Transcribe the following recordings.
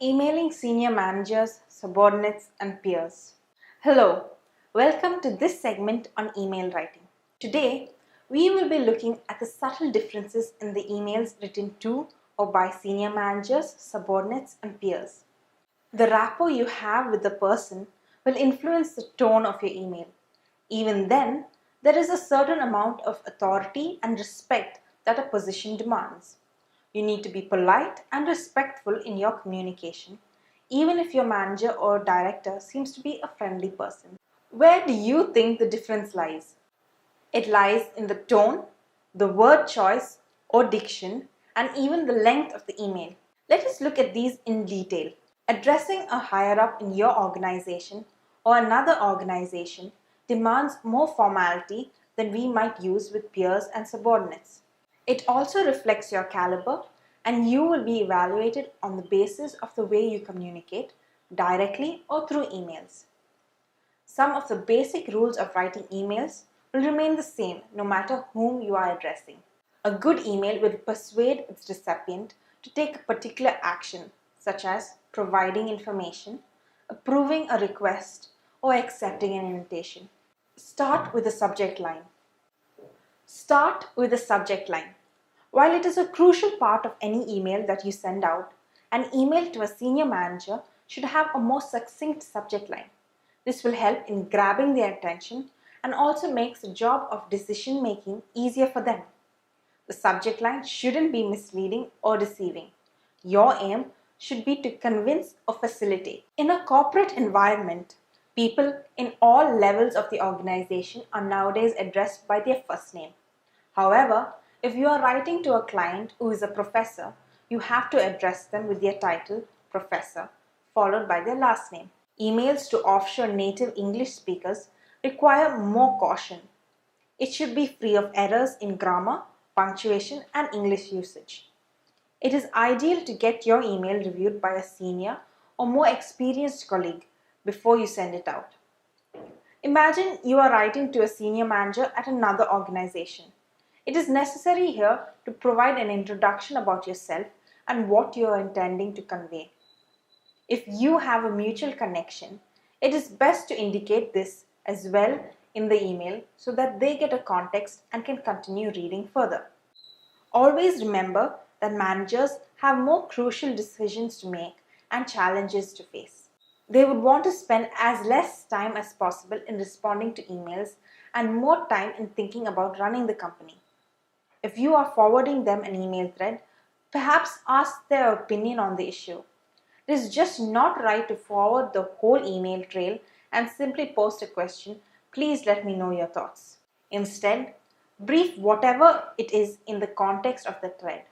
Emailing senior managers, subordinates, and peers. Hello, welcome to this segment on email writing. Today, we will be looking at the subtle differences in the emails written to or by senior managers, subordinates, and peers. The rapport you have with the person will influence the tone of your email. Even then, there is a certain amount of authority and respect that a position demands. You need to be polite and respectful in your communication, even if your manager or director seems to be a friendly person. Where do you think the difference lies? It lies in the tone, the word choice or diction, and even the length of the email. Let us look at these in detail. Addressing a higher up in your organization or another organization demands more formality than we might use with peers and subordinates. It also reflects your caliber, and you will be evaluated on the basis of the way you communicate, directly or through emails. Some of the basic rules of writing emails will remain the same no matter whom you are addressing. A good email will persuade its recipient to take a particular action, such as providing information, approving a request, or accepting an invitation. Start with the subject line. Start with the subject line. While it is a crucial part of any email that you send out, an email to a senior manager should have a more succinct subject line. This will help in grabbing their attention and also makes the job of decision making easier for them. The subject line shouldn't be misleading or deceiving. Your aim should be to convince or facilitate. In a corporate environment, people in all levels of the organization are nowadays addressed by their first name. However, if you are writing to a client who is a professor, you have to address them with their title, professor, followed by their last name. Emails to offshore native English speakers require more caution. It should be free of errors in grammar, punctuation, and English usage. It is ideal to get your email reviewed by a senior or more experienced colleague before you send it out. Imagine you are writing to a senior manager at another organization. It is necessary here to provide an introduction about yourself and what you are intending to convey. If you have a mutual connection, it is best to indicate this as well in the email so that they get a context and can continue reading further. Always remember that managers have more crucial decisions to make and challenges to face. They would want to spend as less time as possible in responding to emails and more time in thinking about running the company. If you are forwarding them an email thread, perhaps ask their opinion on the issue. It is just not right to forward the whole email trail and simply post a question, "Please let me know your thoughts." Instead, brief whatever it is in the context of the thread.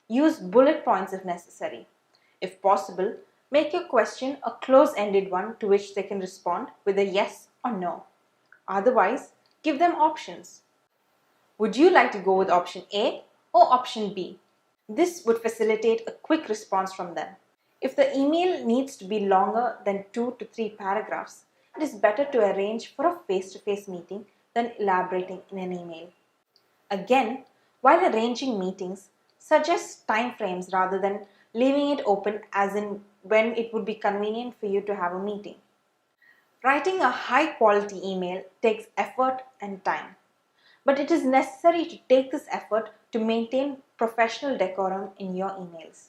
Use bullet points if necessary. If possible, make your question a close-ended one to which they can respond with a yes or no. Otherwise, give them options. Would you like to go with option A or option B? This would facilitate a quick response from them. If the email needs to be longer than 2 to 3 paragraphs, it is better to arrange for a face-to-face meeting than elaborating in an email. Again, while arranging meetings, suggest time frames rather than leaving it open as in when it would be convenient for you to have a meeting. Writing a high-quality email takes effort and time. But it is necessary to take this effort to maintain professional decorum in your emails.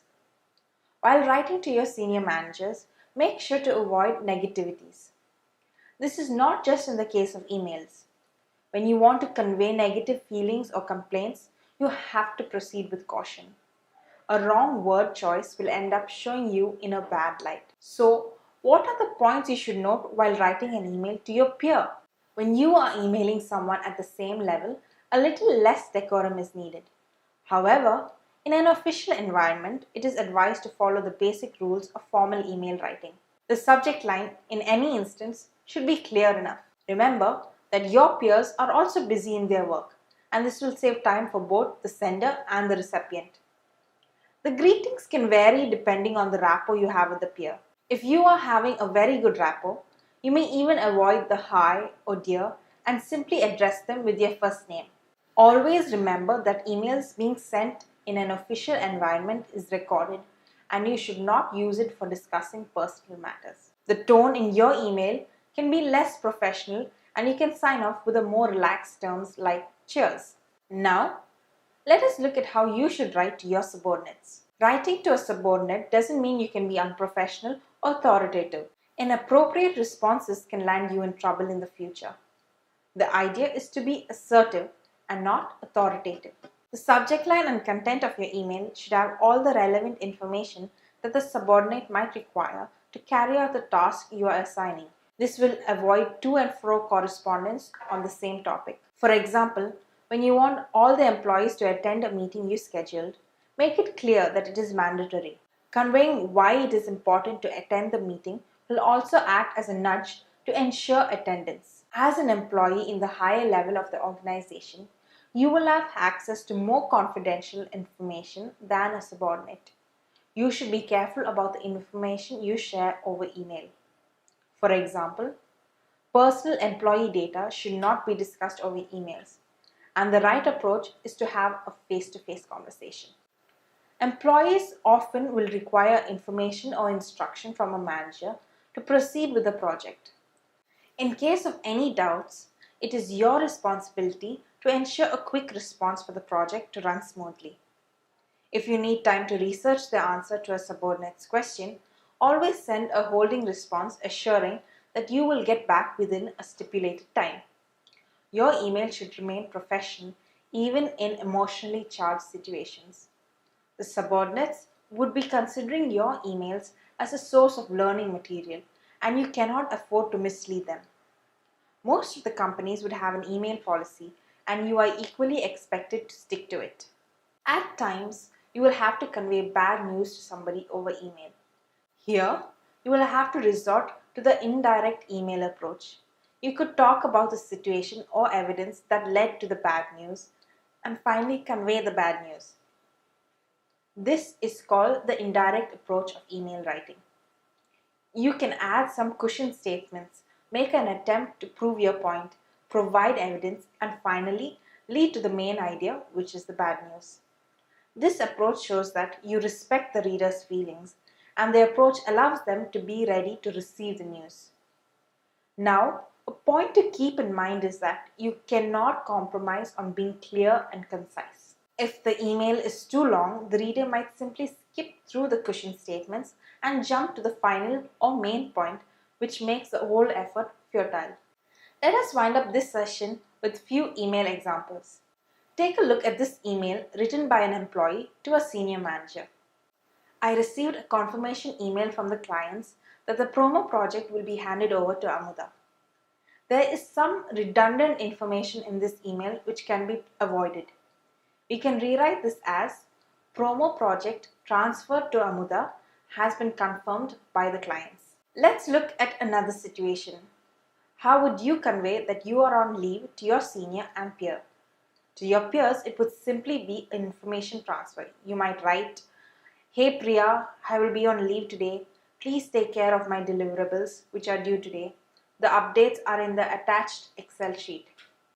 While writing to your senior managers, make sure to avoid negativities. This is not just in the case of emails. When you want to convey negative feelings or complaints, you have to proceed with caution. A wrong word choice will end up showing you in a bad light. So, what are the points you should note while writing an email to your peer? When you are emailing someone at the same level, a little less decorum is needed. However, in an official environment, it is advised to follow the basic rules of formal email writing. The subject line, in any instance, should be clear enough. Remember that your peers are also busy in their work, and this will save time for both the sender and the recipient. The greetings can vary depending on the rapport you have with the peer. If you are having a very good rapport, you may even avoid the hi or dear and simply address them with your first name. Always remember that emails being sent in an official environment is recorded and you should not use it for discussing personal matters. The tone in your email can be less professional and you can sign off with a more relaxed terms like cheers. Now, let us look at how you should write to your subordinates. Writing to a subordinate doesn't mean you can be unprofessional or authoritative. Inappropriate responses can land you in trouble in the future. The idea is to be assertive and not authoritative. The subject line and content of your email should have all the relevant information that the subordinate might require to carry out the task you are assigning. This will avoid to and fro correspondence on the same topic. For example, when you want all the employees to attend a meeting you scheduled, make it clear that it is mandatory. Conveying why it is important to attend the meeting will also act as a nudge to ensure attendance. As an employee in the higher level of the organization, you will have access to more confidential information than a subordinate. You should be careful about the information you share over email. For example, personal employee data should not be discussed over emails, and the right approach is to have a face-to-face conversation. Employees often will require information or instruction from a manager to proceed with the project. In case of any doubts, it is your responsibility to ensure a quick response for the project to run smoothly. If you need time to research the answer to a subordinate's question, always send a holding response assuring that you will get back within a stipulated time. Your email should remain professional even in emotionally charged situations. The subordinates would be considering your emails as a source of learning material, and you cannot afford to mislead them. Most of the companies would have an email policy, and you are equally expected to stick to it. At times, you will have to convey bad news to somebody over email. Here, you will have to resort to the indirect email approach. You could talk about the situation or evidence that led to the bad news, and finally convey the bad news. This is called the indirect approach of email writing. You can add some cushion statements, make an attempt to prove your point, provide evidence, and finally lead to the main idea, which is the bad news. This approach shows that you respect the reader's feelings, and the approach allows them to be ready to receive the news. Now, a point to keep in mind is that you cannot compromise on being clear and concise. If the email is too long, the reader might simply skip through the cushion statements and jump to the final or main point, which makes the whole effort futile. Let us wind up this session with few email examples. Take a look at this email written by an employee to a senior manager. I received a confirmation email from the clients that the promo project will be handed over to 𝗬𝗪𝗺. There is some redundant information in this email which can be avoided. We can rewrite this as promo project transferred to 𝗬𝗪𝗺 has been confirmed by the clients. Let's look at another situation. How would you convey that you are on leave to your senior and peer? To your peers, it would simply be an information transfer. You might write, "Hey Priya, I will be on leave today. Please take care of my deliverables which are due today. The updates are in the attached Excel sheet."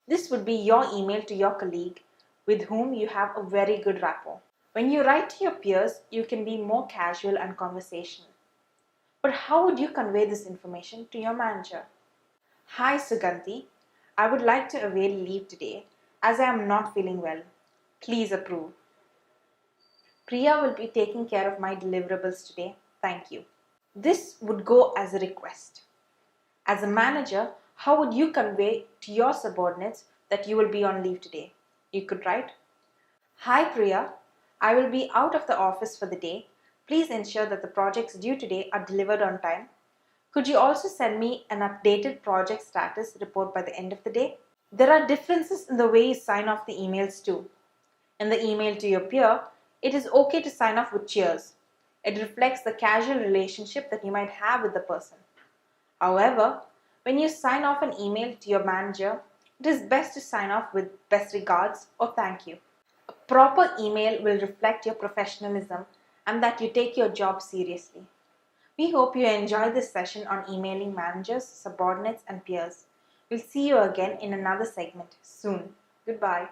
This would be your email to your colleague with whom you have a very good rapport. When you write to your peers, you can be more casual and conversational. But how would you convey this information to your manager? "Hi Sugandhi, I would like to avail leave today as I am not feeling well. Please approve. Priya will be taking care of my deliverables today. Thank you." This would go as a request. As a manager, how would you convey to your subordinates that you will be on leave today? You could write, "Hi Priya, I will be out of the office for the day. Please ensure that the projects due today are delivered on time. Could you also send me an updated project status report by the end of the day?" There are differences in the way you sign off the emails too. In the email to your peer, it is okay to sign off with cheers. It reflects the casual relationship that you might have with the person. However, when you sign off an email to your manager, it is best to sign off with "best regards" or "thank you." A proper email will reflect your professionalism and that you take your job seriously. We hope you enjoyed this session on emailing managers, subordinates, and peers. We'll see you again in another segment soon. Goodbye.